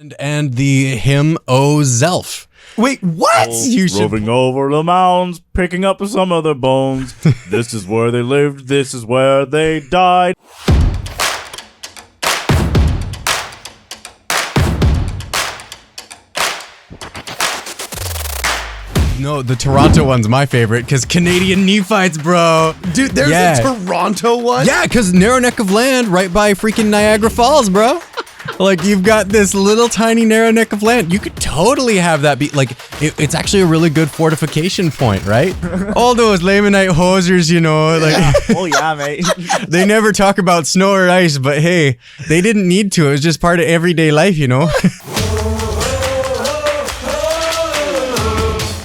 And the hymn O Zelph. Wait, what? Roving over the mounds, picking up some of their bones. This is where they lived, this is where they died. No, the Toronto one's my favorite because Canadian Nephites, bro. Dude, there's a Toronto one? Yeah, because narrow neck of land right by freaking Niagara Falls, bro. Like, you've got this little tiny narrow neck of land. You could totally have that be, like, it's actually a really good fortification point, right? All those Lamanite hosers, you know, like... Yeah. Oh, yeah, mate. They never talk about snow or ice, but hey, they didn't need to. It was just part of everyday life, you know?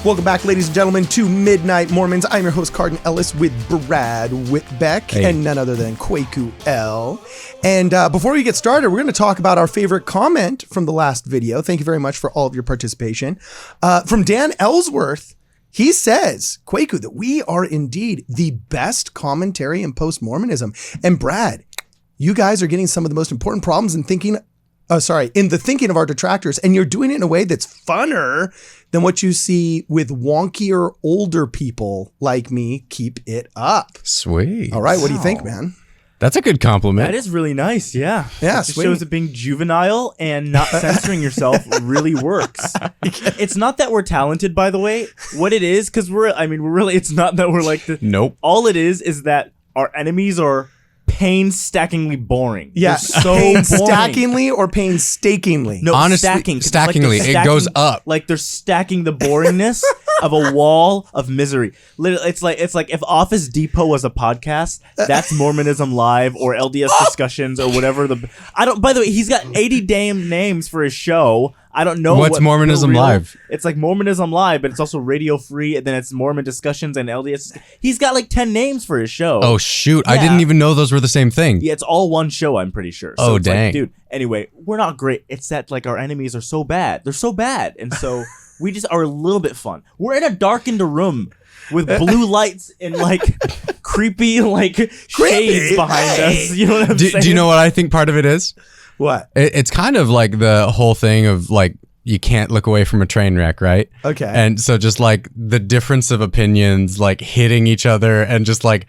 Welcome back, ladies and gentlemen, to Midnight Mormons. I'm your host, Cardin Ellis, with Brad Whitbeck, and none other than Kwaku L. And before we get started, we're going to talk about our favorite comment from the last video. Thank you very much for all of your participation. From Dan Ellsworth, he says, Kwaku, that we are indeed the best commentary in post-Mormonism. And Brad, you guys are getting some of the most important problems in the thinking of our detractors, and you're doing it in a way that's funner than what you see with wonkier older people like me. Keep it up. Sweet. All right, what do you think, man? That's a good compliment. That is really nice, yeah. Yeah, it shows that being juvenile and not censoring yourself really works. It's not that we're talented, by the way. What it is, because we're really, it's not that we're like the... Nope. All it is that our enemies are painstakingly boring. Yeah, so painstakingly or painstakingly? No, honestly, stackingly. It goes up. Like they're stacking the boringness of a wall of misery. Literally, it's like if Office Depot was a podcast, that's Mormonism Live or LDS Discussions or whatever. By the way, he's got 80 damn names for his show. I don't know what's Mormonism Live. It's like Mormonism Live, but it's also Radio Free, and then it's Mormon Discussions and LDS. He's got like 10 names for his show. Oh shoot! Yeah. I didn't even know those were the same thing. Yeah, it's all one show. I'm pretty sure. So oh it's dang, like, dude. Anyway, we're not great. It's that like our enemies are so bad. They're so bad, and so we just are a little bit fun. We're in a darkened room with blue lights and like creepy shades behind us. You know what I'm saying? Do you know what I think part of it is? What? It's kind of like the whole thing of like, you can't look away from a train wreck, right? Okay. And so just like the difference of opinions, like hitting each other, and just like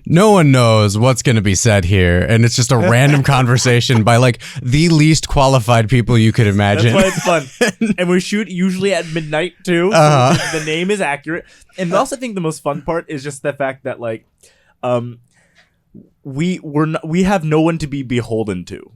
no one knows what's going to be said here. And it's just a random conversation by like the least qualified people you could imagine. That's why it's fun. And we shoot usually at midnight too. So the name is accurate. And also I think the most fun part is just the fact that like, we have no one to be beholden to.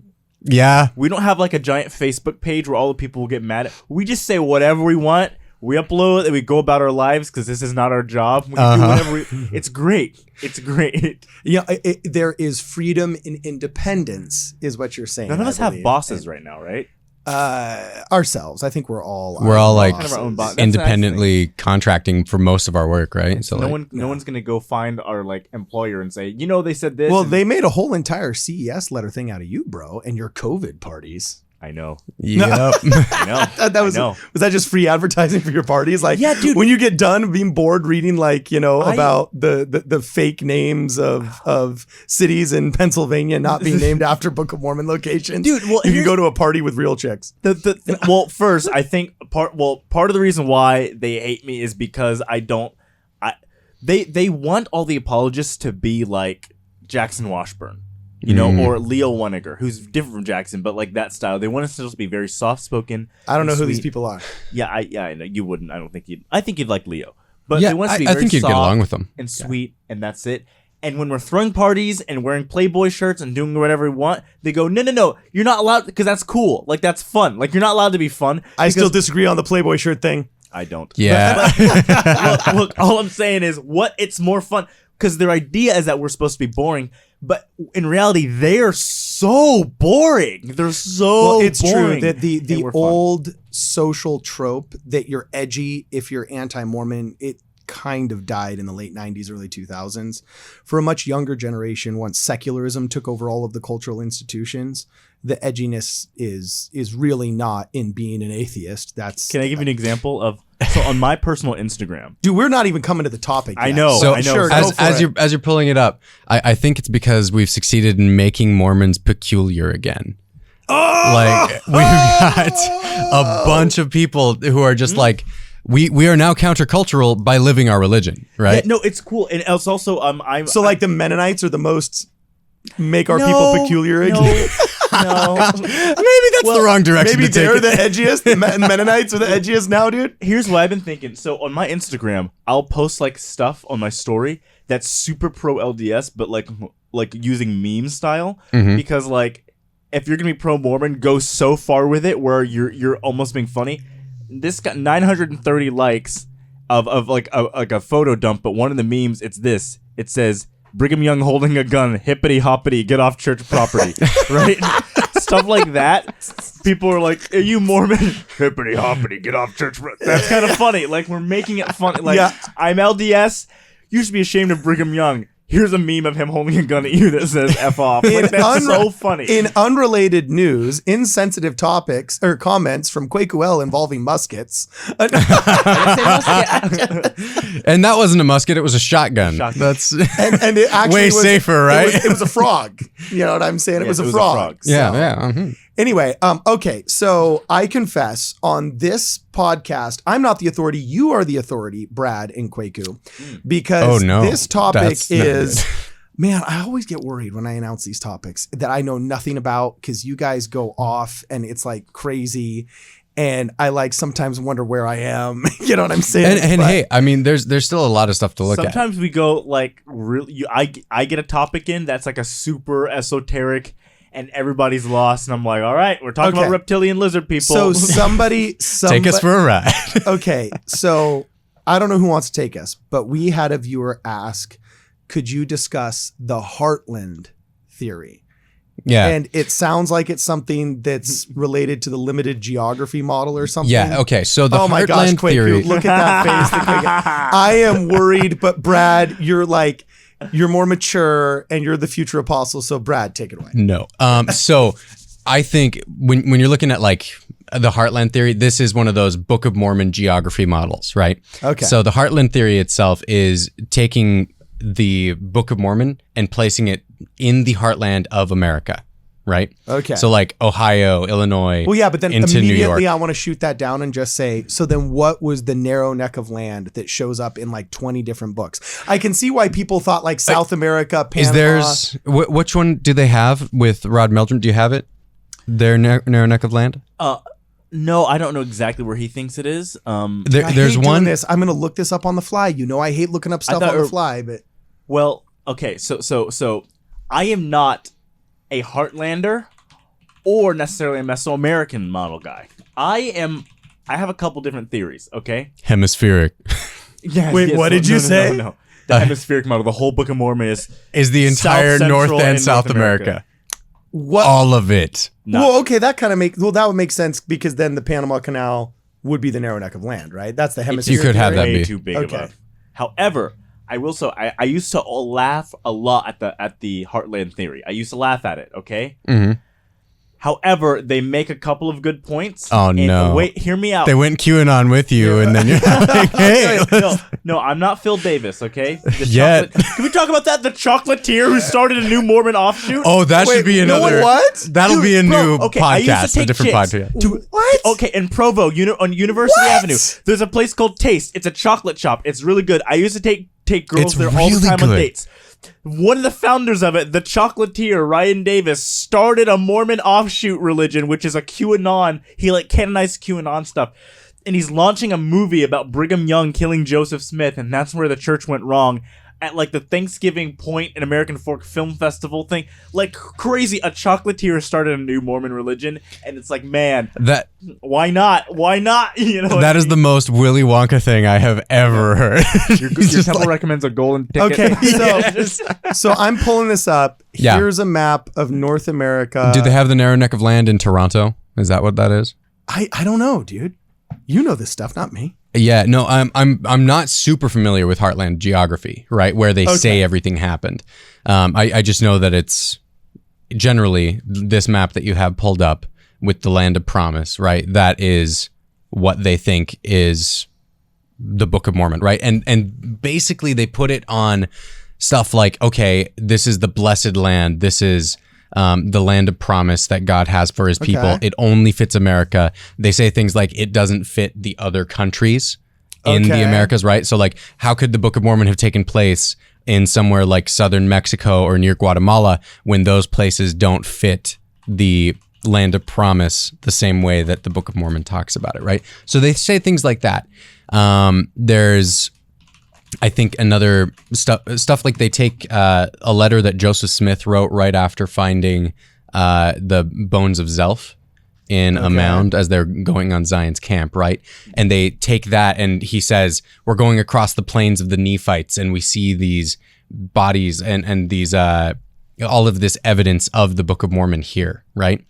Yeah. We don't have like a giant Facebook page where all the people will get mad at. We just say whatever we want. We upload and we go about our lives because this is not our job. We can do whatever it's great. It's great. Yeah, there is freedom in independence, is what you're saying. None of us have bosses right now, right? Ourselves. I think we're all like kind of our own boss. independently contracting for most of our work, right? So no one's gonna go find our like employer and say, you know, they said this. Well, they made a whole entire CES letter thing out of you, bro, and your COVID parties. I know. Yep. I know. Was that just free advertising for your parties? Like, yeah, dude. When you get done being bored reading, like, you know, about the fake names of cities in Pennsylvania not being named after Book of Mormon locations, dude. Well, you can go to a party with real chicks. Well, first, I think part of the reason why they hate me is because they want all the apologists to be like Jackson Washburn. You know, or Leo Weniger, who's different from Jackson, but like that style. They want us to just be very soft-spoken. I don't know who these people are. Yeah, I know you wouldn't. I don't think you'd. I think you'd like Leo, but yeah, they want us to be I very think you'd soft get along with them and sweet, and that's it. And when we're throwing parties and wearing Playboy shirts and doing whatever we want, they go, no, you're not allowed because that's cool. Like that's fun. Like you're not allowed to be fun. I still disagree on the Playboy shirt thing. I don't. Yeah. Look, all I'm saying is it's more fun. Because their idea is that we're supposed to be boring, but in reality, they're so boring. They're so it's boring. true that the old social trope that you're edgy if you're anti-Mormon, it kind of died in the late 90s, early 2000s. For a much younger generation, once secularism took over all of the cultural institutions, the edginess is really not in being an atheist. Can I give you an example of? So on my personal Instagram, dude, we're not even coming to the topic yet. I know. So I know. Sure, as you're pulling it up, I think it's because we've succeeded in making Mormons peculiar again. Like we've got a bunch of people who are just like, we are now countercultural by living our religion, right? Yeah, no, it's cool, and it's also So like the Mennonites are the most make our people peculiar again. No. Maybe that's the wrong direction Maybe to take they're it. the edgiest. The Mennonites are the edgiest now, dude. Here's what I've been thinking. So on my Instagram, I'll post like stuff on my story that's super pro LDS, but like using meme style, because like if you're gonna be pro Mormon, go so far with it where you're almost being funny. This got 930 likes of like a photo dump, but one of the memes, it's this. It says, Brigham Young holding a gun, hippity hoppity, get off church property, right? Stuff like that. People are like, "Are you Mormon?" Hippity hoppity, get off church property. That's kind of funny. Like we're making it funny. Like I'm LDS. You should be ashamed of Brigham Young. Here's a meme of him holding a gun at you that says "F off." Like, that's so funny. In unrelated news, insensitive topics or comments from Kwaku involving muskets. And that wasn't a musket; it was a shotgun. That's and it actually way safer, right? It was a frog. You know what I'm saying? It was a frog. So. Yeah. Anyway, okay, so I confess on this podcast, I'm not the authority. You are the authority, Brad and Kwaku, because this topic is, man, I always get worried when I announce these topics that I know nothing about because you guys go off and it's like crazy. And I like sometimes wonder where I am. You know what I'm saying? And hey, I mean, there's still a lot of stuff to look at. Sometimes we go like really. I get a topic in that's like a super esoteric. And everybody's lost, and I'm like, all right, we're talking about reptilian lizard people. So somebody take us for a ride. Okay, so I don't know who wants to take us, but we had a viewer ask, could you discuss the Heartland Theory? Yeah. And it sounds like it's something that's related to the limited geography model or something. Yeah, okay. So the my Heartland gosh, Kwaku, Theory. look at that face. I am worried, but Brad, you're more mature and you're the future apostle. So Brad, take it away. No. So I think when you're looking at like the Heartland Theory, this is one of those Book of Mormon geography models, right? Okay. So the Heartland Theory itself is taking the Book of Mormon and placing it in the heartland of America, right? Okay. So like Ohio, Illinois, well, yeah, but then into New York. immediately I want to shoot that down and just say, so then what was the narrow neck of land that shows up in like 20 different books? I can see why people thought like South America, Panama. Which one do they have with Rod Meldrum? Do you have it? Their narrow neck of land? No, I don't know exactly where he thinks it is. There's one. This. I'm going to look this up on the fly. You know, I hate looking up stuff on the fly, but. Well, okay. So I am not a Heartlander or necessarily a Mesoamerican model guy. I have a couple different theories, okay? Hemispheric. Yes, Wait, what did you say? No. The hemispheric model, the whole Book of Mormon is the entire South North Central and South America. What? All of it. Well, okay, that would make sense because then the Panama Canal would be the narrow neck of land, right? That's the hemisphere. You could have that way be. too big of a. However, I will say I used to laugh a lot at the Heartland Theory. I used to laugh at it. Okay. Mm-hmm. However, they make a couple of good points. Oh no! Wait, hear me out. They went QAnon with you, and then you're like, "Hey, no, I'm not Phil Davis." Okay. Yet. Can we talk about that? The chocolatier who started a new Mormon offshoot. Oh, that should be another. What? That'll be a new I used to podcast, a take different chicks podcast. What? Okay, in Provo, on University Avenue, there's a place called Taste. It's a chocolate shop. It's really good. I used to take girls It's there all the really time on good. dates. One of the founders of it, the chocolatier Ryan Davis, started a Mormon offshoot religion, which is a QAnon. He like canonized QAnon stuff. And he's launching a movie about Brigham Young killing Joseph Smith, and that's where the church went wrong. At like the Thanksgiving Point and American Fork Film Festival thing. Like crazy, a chocolatier started a new Mormon religion, and it's like, man, why not? Why not? You know, that is the most Willy Wonka thing I have ever heard. Your temple recommends a golden ticket. Okay, so I'm pulling this up. Yeah. Here's a map of North America. Do they have the narrow neck of land in Toronto? Is that what that is? I don't know, dude. You know this stuff, not me. Yeah, no, I'm not super familiar with Heartland geography, right? Where they say everything happened. I just know that it's generally this map that you have pulled up with the land of promise, right? That is what they think is the Book of Mormon, right? And basically they put it on stuff like, okay, this is the blessed land. This is the land of promise that God has for his people. Okay. It only fits America. They say things like it doesn't fit the other countries in the Okay. Americas, right? So like, how could the Book of Mormon have taken place in somewhere like southern Mexico or near Guatemala when those places don't fit the land of promise the same way that the Book of Mormon talks about it, right? So they say things like that. There's, I think, another stuff like they take a letter that Joseph Smith wrote right after finding the bones of Zelph in a mound as they're going on Zion's camp, right? And they take that and he says, we're going across the plains of the Nephites and we see these bodies and these all of this evidence of the Book of Mormon here, right?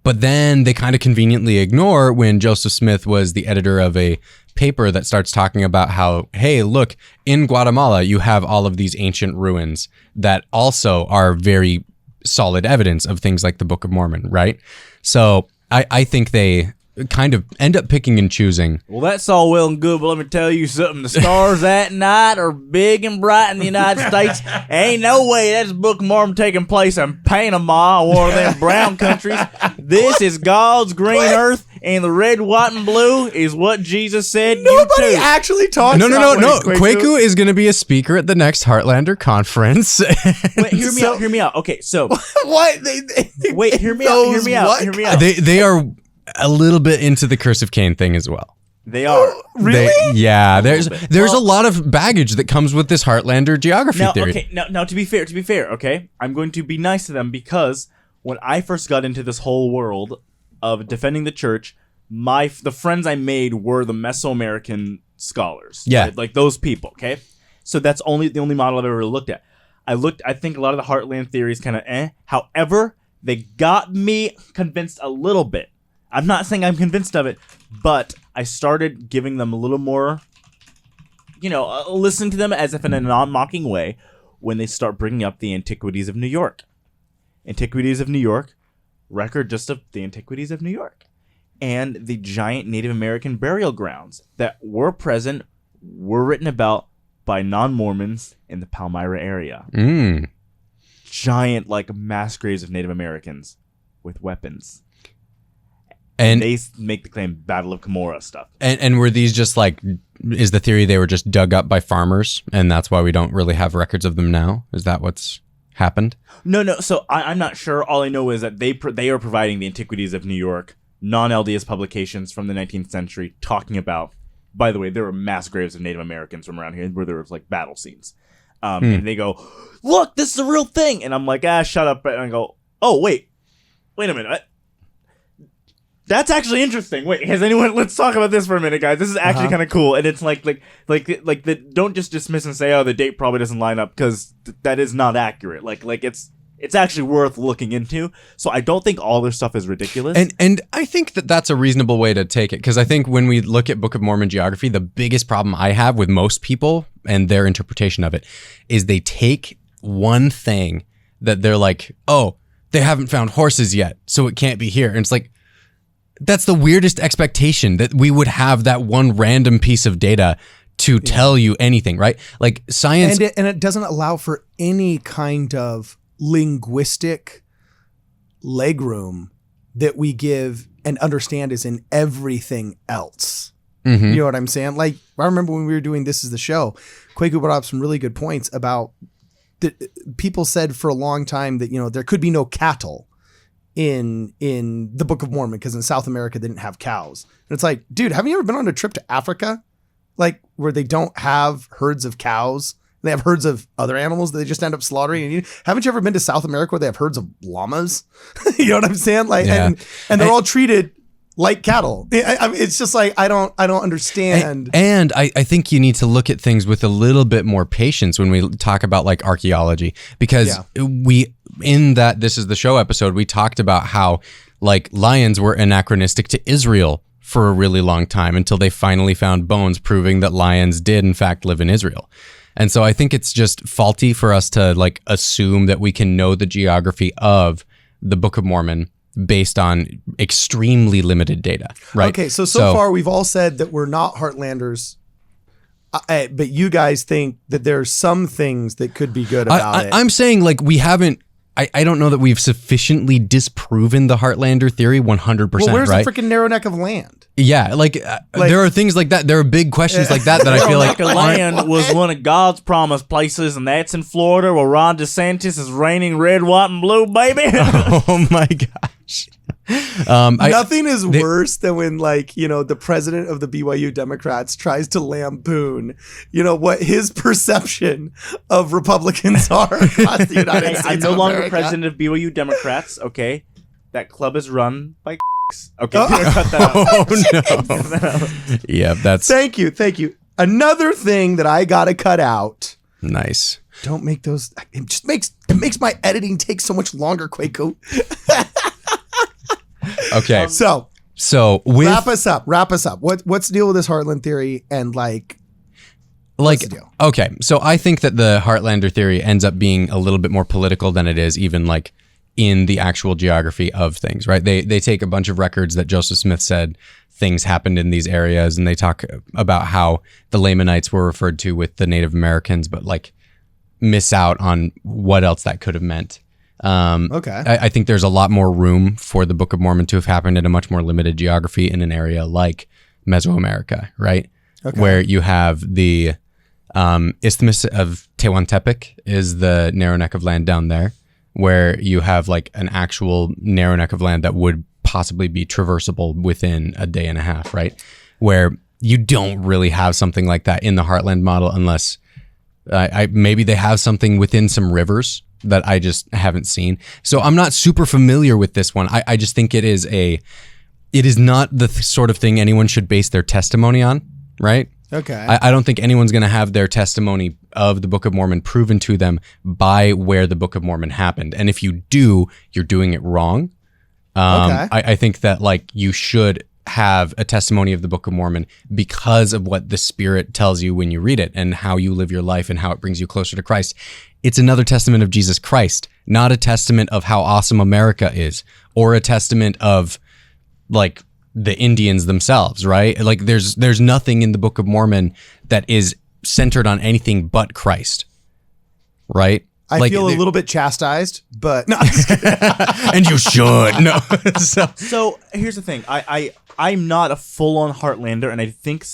But then they kind of conveniently ignore when Joseph Smith was the editor of a paper that starts talking about how, hey, look, in Guatemala, you have all of these ancient ruins that also are very solid evidence of things like the Book of Mormon, right? So I think they kind of end up picking and choosing. Well, that's all well and good, but let me tell you something. The stars at night are big and bright in the United States. Ain't no way that's Book of Mormon taking place in Panama or one of them brown countries. This is God's green earth, and the red, white, and blue is what Jesus said. Nobody you too. actually talks No. about Kwaku is going to be a speaker at the next Heartlander conference. Wait, hear me out. Okay, so What? wait, hear me out. They are a little bit into the Curse of Cain thing as well. They are. Really? There's Well, a lot of baggage that comes with this Heartlander geography theory. Okay, now to be fair, okay, I'm going to be nice to them because when I first got into this whole world of defending the church, the friends I made were the Mesoamerican scholars. Yeah. Right? Like those people, okay? So that's the only model I've ever looked at. I think a lot of the Heartland theories kind of However, they got me convinced a little bit. I'm not saying I'm convinced of it, but I started giving them a little more, listening to them as if in a non-mocking way when they start bringing up the Antiquities of New York. Antiquities of New York, record just of the Antiquities of New York. And the giant Native American burial grounds that were present were written about by non-Mormons in the Palmyra area. Giant, mass graves of Native Americans with weapons. And they make the claim Battle of Cumorah stuff. And were these just is the theory they were just dug up by farmers and that's why we don't really have records of them now? Is that what's happened? No. So I'm not sure. All I know is that they are providing the Antiquities of New York, non-LDS publications from the 19th century, talking about, by the way, there were mass graves of Native Americans from around here where there was battle scenes. And they go, look, this is a real thing. And I'm like, shut up. And I go, oh, wait a minute. That's actually interesting. Wait, let's talk about this for a minute, guys. This is actually kind of cool. And it's don't just dismiss and say, oh, the date probably doesn't line up, because that is not accurate. It's actually worth looking into. So I don't think all their stuff is ridiculous. And I think that that's a reasonable way to take it, because I think when we look at Book of Mormon geography, the biggest problem I have with most people and their interpretation of it is they take one thing that they're like, oh, they haven't found horses yet, so it can't be here. And it's like, that's the weirdest expectation, that we would have that one random piece of data to tell you anything, right? Like science. And it doesn't allow for any kind of linguistic legroom that we give and understand is in everything else. Mm-hmm. You know what I'm saying? I remember when we were doing This Is the Show, Kwaku brought up some really good points about that. People said for a long time that, there could be no cattle in the Book of Mormon because in South America they didn't have cows. And it's like, dude, haven't you ever been on a trip to Africa? Where they don't have herds of cows? They have herds of other animals that they just end up slaughtering. And haven't you ever been to South America where they have herds of llamas? You know what I'm saying? And they're all treated like cattle. It's just I don't understand. And I think you need to look at things with a little bit more patience when we talk about archaeology, because in that This Is the Show episode, we talked about how lions were anachronistic to Israel for a really long time until they finally found bones proving that lions did in fact live in Israel. And so I think it's just faulty for us to assume that we can know the geography of the Book of Mormon based on extremely limited data, right? Okay, so far we've all said that we're not Heartlanders, but you guys think that there are some things that could be good about it. I'm saying we haven't I don't know that we've sufficiently disproven the Heartlander theory 100%, Well, where's right? the freaking narrow neck of land? Yeah, like there are things like that. There are big questions like that I feel like land was one of God's promised places, and that's in Florida, where Ron DeSantis is reigning red, white, and blue, baby. Oh my gosh. Nothing is worse than when, like, you know, the president of the BYU Democrats tries to lampoon, you know, what his perception of Republicans are across the United States. I'm no of longer America. president of BYU Democrats. Okay, that club is run by. Okay, cut that out. Oh no. Yeah, that's Thank you. Another thing that I gotta cut out. nice. Don't make those. It makes my editing take so much longer, Quaco. Okay. So with wrap us up. What's the deal with this Heartland theory and what's the deal? Okay, so I think that the Heartlander theory ends up being a little bit more political than it is even like in the actual geography of things, right? They take a bunch of records that Joseph Smith said things happened in these areas, and they talk about how the Lamanites were referred to with the Native Americans, but like miss out on what else that could have meant. Okay. I think there's a lot more room for the Book of Mormon to have happened in a much more limited geography in an area like Mesoamerica, right? Okay. Where you have the Isthmus of Tehuantepec is the narrow neck of land down there, where you have like an actual narrow neck of land that would possibly be traversable within a day and a half, right? Where you don't really have something like that in the Heartland model unless maybe they have something within some rivers that I just haven't seen. So I'm not super familiar with this one. I just think it is not the sort of thing anyone should base their testimony on, right? Okay. I don't think anyone's going to have their testimony of the Book of Mormon proven to them by where the Book of Mormon happened. And if you do, you're doing it wrong. Okay. I think that like you should have a testimony of the Book of Mormon because of what the Spirit tells you when you read it and how you live your life and how it brings you closer to Christ. It's another testament of Jesus Christ, not a testament of how awesome America is or a testament of like the Indians themselves, right? Like there's nothing in the Book of Mormon that is centered on anything but Christ, right? I feel a little bit chastised, but no. And you should. No. So here's the thing. I'm not a full-on Heartlander, and I think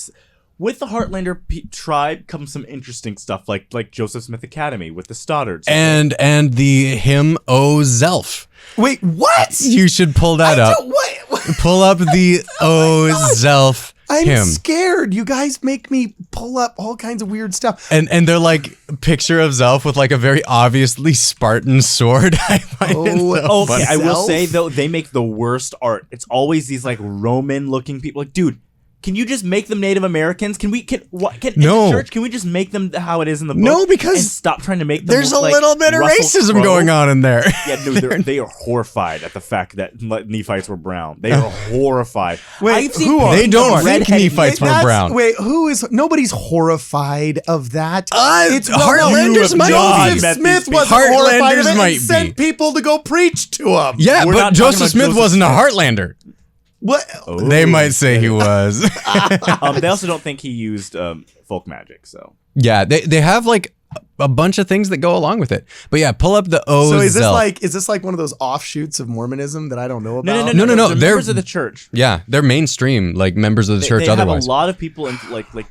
with the Heartlander tribe comes some interesting stuff, like Joseph Smith Academy with the Stoddards. And the hymn O Zelph. Wait, what? You should pull that up. What? Pull up the O Zelph I'm hymn. scared. You guys make me pull up all kinds of weird stuff. And they're like picture of Zelph with like a very obviously Spartan sword. I find it so funny. I will Zelph? say though, they make the worst art. It's always these like Roman looking people. Like, dude, can you just make them Native Americans? In the church, can we just make them how it is in the book? No, because and stop trying to make them there's look a like little bit of Russell racism Crowe? going on in there. Yeah, no, they are horrified at the fact that Nephites were brown. They are horrified. Wait, I've seen who are- They don't think redheaded Nephites were That's- brown. Wait, nobody's horrified of that. Heartlanders might be. Joseph Smith wasn't Heartlanders horrified of it might and sent be. people to go preach to him. Yeah, We're but not talking Joseph about Smith Joseph wasn't a Smith. Heartlander. What? They might say he was. They also don't think he used folk magic. So Yeah, they have like a bunch of things that go along with it. But yeah, pull up the O So is Zelph. this like one of those offshoots of Mormonism that I don't know about? No, They're they're- members of the church. Yeah, they're mainstream, like members of the church. They have Otherwise, a lot of people, and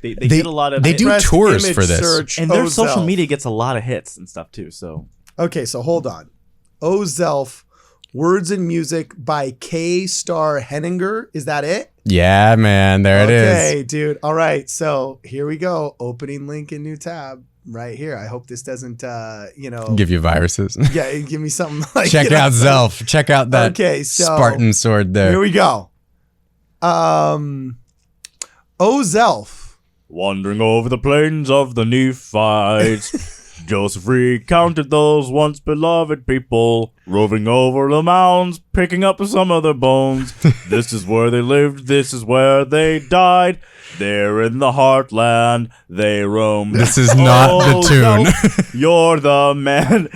they get a lot of. they do Press tours image for this. search and their O social Zelph. media gets a lot of hits and stuff too. So Okay, so hold on. O Zelph, Words and Music by K. Star Henninger. Is that it? Yeah, man, there it is. Okay, dude. All right, so here we go. Opening link in new tab right here. I hope this doesn't, Give you viruses. yeah, give me something like Check out Zelph. Check out that Okay, so Spartan sword there. Here we go. O Zelph. wandering over the plains of the Nephites. Joseph recounted those once beloved people, roving over the mounds, picking up some of their bones. This is where they lived, this is where they died. There in the heartland, they roamed. This is not the tune. Zelph, you're the man.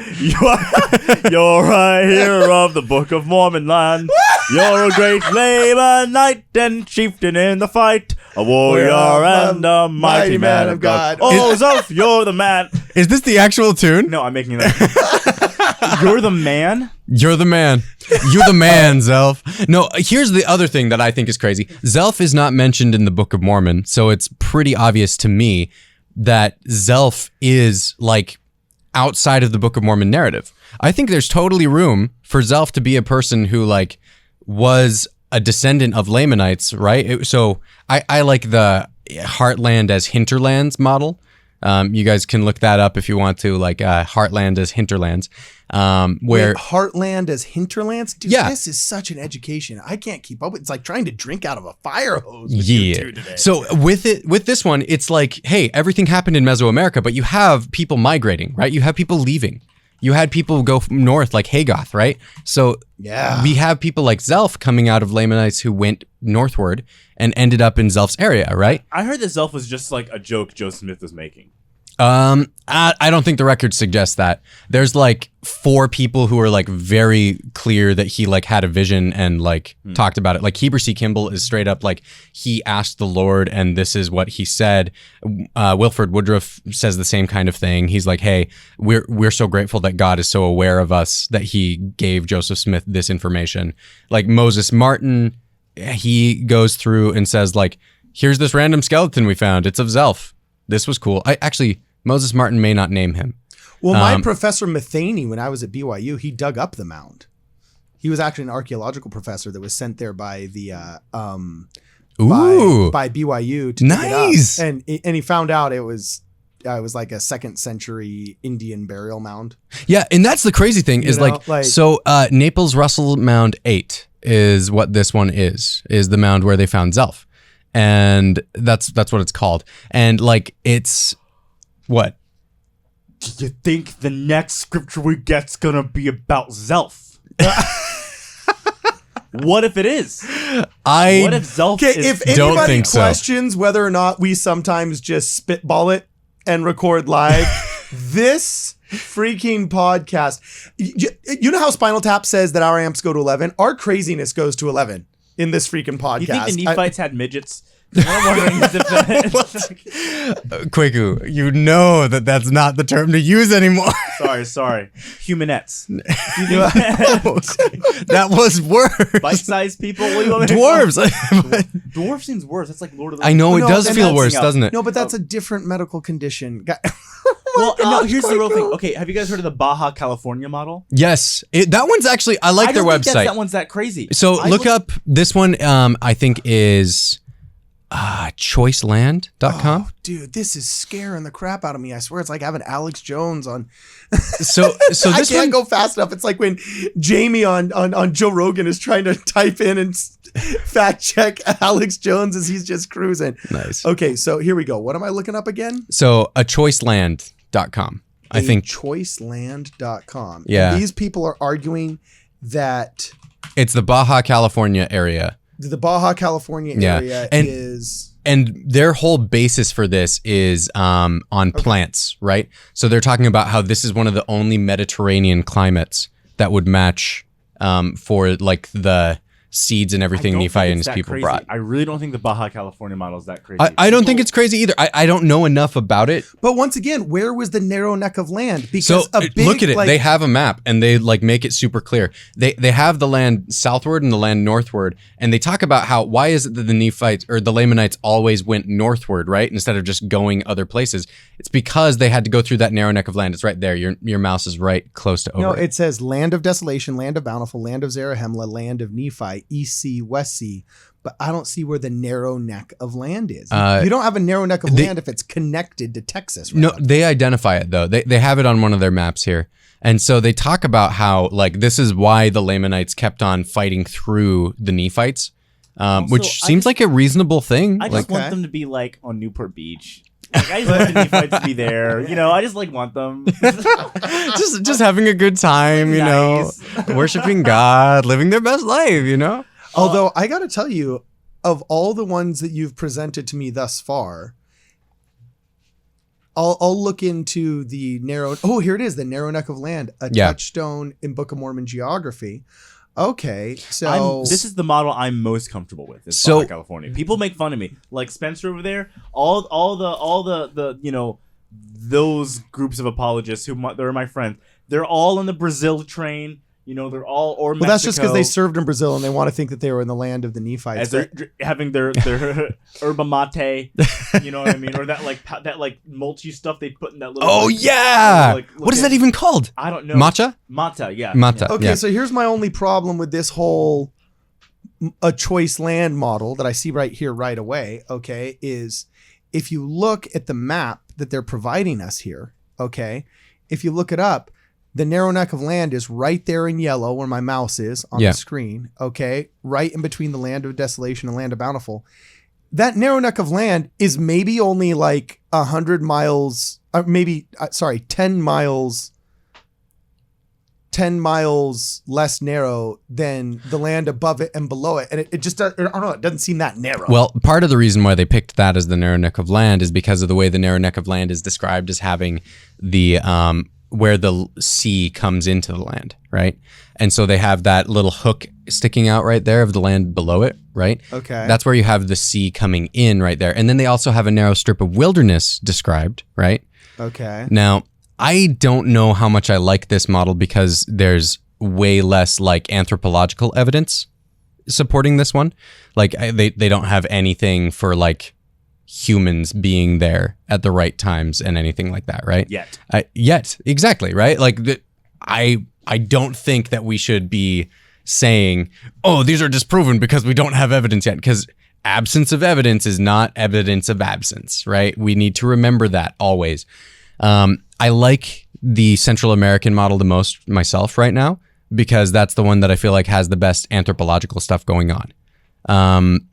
You're a hero of the Book of Mormon land. You're a great Lamanite and chieftain in the fight. A warrior and a mighty man of God. Oh, Zelph, you're the man. Is this the actual tune? No, I'm making that. You're the man? You're the man. You're the man, Zelph. No, here's the other thing that I think is crazy. Zelph is not mentioned in the Book of Mormon, so it's pretty obvious to me that Zelph is like outside of the Book of Mormon narrative. I think there's totally room for Zelph to be a person who like was a descendant of Lamanites, right? So I like the Heartland as hinterlands model. You guys can look that up if you want to, like Heartland as hinterlands. Where Wait, Heartland as hinterlands? Dude, Yeah. this is such an education. I can't keep up with. It's like trying to drink out of a fire hose. With Yeah. you two today. So with this one, it's like, hey, everything happened in Mesoamerica, but you have people migrating, right? You have people leaving. You had people go north like Hagoth, right? So Yeah. we have people like Zelph coming out of Lamanites who went northward and ended up in Zelph's area, right? I heard that Zelph was just like a joke Joe Smith was making. I don't think the record suggests that. There's like 4 people who are like very clear that he like had a vision and like talked about it. Like Heber C. Kimball is straight up like he asked the Lord and this is what he said. Wilford Woodruff says the same kind of thing. He's like, hey, we're so grateful that God is so aware of us that he gave Joseph Smith this information. Like Moses Martin, he goes through and says like, here's this random skeleton we found. It's of Zelph. This was cool. Moses Martin may not name him. Well, my professor Matheny, when I was at BYU, he dug up the mound. He was actually an archaeological professor that was sent there by the by BYU to dig Nice. it up. And he found out it was like a 2nd century Indian burial mound. Yeah, and that's the crazy thing is You know, like so Naples Russell Mound 8 is what this one is the mound where they found Zelph. And that's what it's called. And like it's what? Do you think the next scripture we get's gonna be about Zelph? What if it is? What if Zelph Okay, is... if Don't anybody think so. questions whether or not we sometimes just spitball it and record live, this freaking podcast, you know how Spinal Tap says that our amps go to 11? Our craziness goes to 11 in this freaking podcast. You think the Nephites had midgets? I'm wondering as if that... Kwaku, you know that's not the term to use anymore. Sorry. Humanettes. That was worse. Bite-sized people? What do you want me to call Dwarves. them? Dwarf seems worse. That's like Lord of the I know it No, does and feel that's- worse, doesn't it? No, but that's a different medical condition. Well, no, gosh, here's the real Kwaku. thing. Okay, have you guys heard of the Baja California model? Yes, that one's actually I like I their don't think website. that one's that crazy. So I look looked- up this one. I think is choiceland.com. Oh, dude, this is scaring the crap out of me. I swear it's like having Alex Jones on. So I this can't one, go fast enough. It's like when Jamie on Joe Rogan is trying to type in and fact check Alex Jones as he's just cruising. Nice. Okay, so here we go. What am I looking up again? So choiceland.com. I think choiceland.com. Yeah. And these people are arguing that it's the Baja California area. the Baja California Yeah. area And- is And their whole basis for this is on plants, right? So they're talking about how this is one of the only Mediterranean climates that would match for like the seeds and everything Nephi and his people brought. I really don't think the Baja California model is that crazy. I don't think it's crazy either. I don't know enough about it. But once again, where was the narrow neck of land? Because So a big, look at it. like- They have a map and they like make it super clear. They have the land southward and the land northward, and they talk about how why is it that the Nephites or the Lamanites always went northward, right, instead of just going other places. It's because they had to go through that narrow neck of land. It's right there. Your mouse is right close to over. No, it says land of desolation, land of bountiful, land of Zarahemla, land of Nephi, East Sea, West Sea. But I don't see where the narrow neck of land is. You don't have a narrow neck of land if it's connected to Texas. Right? No, they identify it though. They have it on one of their maps here. And so they talk about how like this is why the Lamanites kept on fighting through the Nephites, which I seems just- like a reasonable thing. I Like just want them to be like on Newport Beach. Like, I just want the Nephites to be there. You know, I just like want them. just having a good time, you know, worshiping God, living their best life, you know. Although I got to tell you, of all the ones that you've presented to me thus far, I'll look into the narrow. Oh, here it is, the narrow neck of land, a touchstone in Book of Mormon geography. Okay, so This is the model I'm most comfortable with. Is So- Baja California. People make fun of me, like Spencer over there. All the you know those groups of apologists they're my friends. They're all on the Brazil train. You know, they're all or Mexico. Well, that's just because they served in Brazil and they want to think that they were in the land of the Nephites. As they're having their yerba mate, you know what I mean, or that mulchy stuff they put in that little. Oh yeah, what is that even called? I don't know. Matcha. Yeah. Matcha. Okay, yeah. so here's my only problem with this whole a choice land model that I see right here right away. Okay, is if you look at the map that they're providing us here. Okay, if you look it up. The narrow neck of land is right there in yellow where my mouse is on the screen. Okay. Right in between the land of desolation and land of bountiful. That narrow neck of land is maybe only like 100 miles, 10 miles less narrow than the land above it and below it. And it just, I don't know, it doesn't seem that narrow. Well, part of the reason why they picked that as the narrow neck of land is because of the way the narrow neck of land is described as having the, where the sea comes into the land, right? And so they have that little hook sticking out right there of the land below it, right? Okay. That's where you have the sea coming in right there. And then they also have a narrow strip of wilderness described, right? Okay. Now, I don't know how much I like this model because there's way less like anthropological evidence supporting this one. Like they don't have anything for like humans being there at the right times and anything like that, right? Yet, exactly, right? Like I don't think that we should be saying, oh, these are disproven because we don't have evidence yet, because absence of evidence is not evidence of absence, right? We need to remember that always. I like the Central American model the most myself right now because that's the one that I feel like has the best anthropological stuff going on. I'm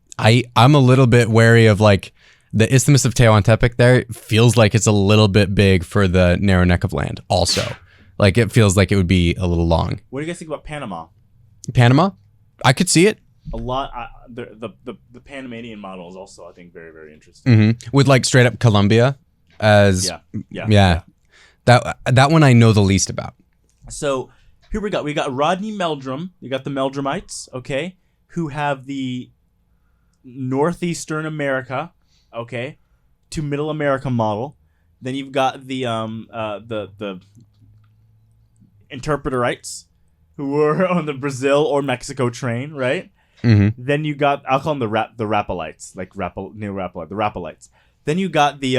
a little bit wary of like the Isthmus of Tehuantepec there feels like it's a little bit big for the narrow neck of land also. Like it feels like it would be a little long. What do you guys think about Panama? Panama? I could see it. A lot. The Panamanian model is also, I think, very, very interesting. Mm-hmm. With like straight up Colombia as... Yeah. That one I know the least about. So here we got Rodney Meldrum. You got the Meldrumites, okay, who have the northeastern America, okay, to Middle America model. Then you've got the Interpreterites, who were on the Brazil or Mexico train, right? Mm-hmm. Then you got, I'll call them the Rapalites, like Neo-Rapalite, the Rapalites. Then you got the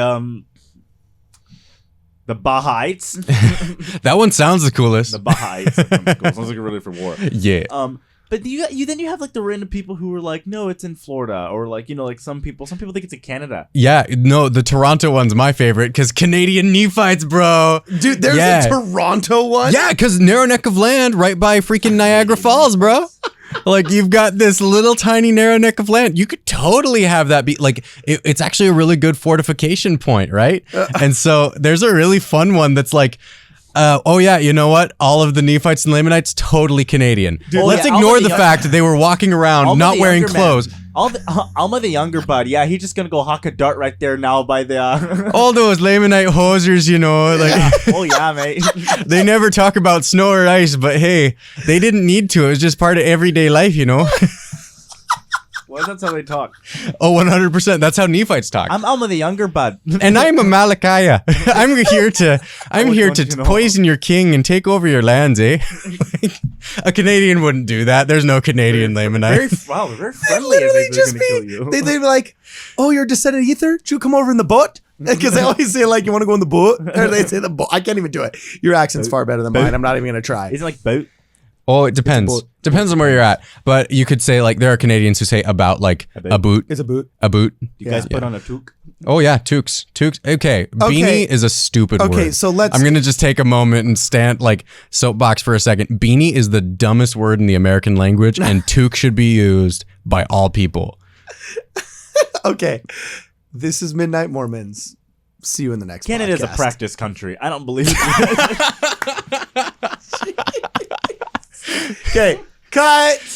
Bahaites. That one sounds the coolest. The Bahaites. Sounds like you're ready for war. Yeah. But you have like the random people who were like, no, it's in Florida, or like, you know, like some people think it's in Canada. Yeah, no, the Toronto one's my favorite because Canadian Nephites, bro. Dude, there's a Toronto one? Yeah, because narrow neck of land right by freaking Niagara Falls, bro. Like you've got this little tiny narrow neck of land. You could totally have that be like, it's actually a really good fortification point, right? And so there's a really fun one that's like, oh yeah, you know what? All of the Nephites and Lamanites totally Canadian. Dude, let's ignore the fact that they were walking around not wearing clothes. Alma the younger bud, yeah, he's just gonna go hawk a dart right there now by the all those Lamanite hosers, you know, like oh yeah, mate. They never talk about snow or ice, but hey, they didn't need to. It was just part of everyday life, you know. Well, that's how they talk. Oh, 100%. That's how Nephites talk. I'm Alma the younger bud. And I'm a Malachiah. I'm here to poison your king and take over your lands, eh? A Canadian wouldn't do that. There's no Canadian Lamanite. Wow, they're very friendly. They'd be like, oh, you're a descendant of Ether? Should you come over in the boat? Because they always say like, you want to go in the boat? Or they say the boat. I can't even do it. Your accent's far better than mine. I'm not even going to try. Isn't it like boat? Oh, it depends. Depends on where you're at. But you could say like there are Canadians who say about like a boot. It's a boot. A boot. You guys put on a toque? Oh yeah, toques. Okay. Beanie is a stupid word. Okay, so I'm gonna just take a moment and stand like soapbox for a second. Beanie is the dumbest word in the American language, and toque should be used by all people. Okay. This is Midnight Mormons. See you in the next Canada's podcast. A practice country. I don't believe it. Okay, cut.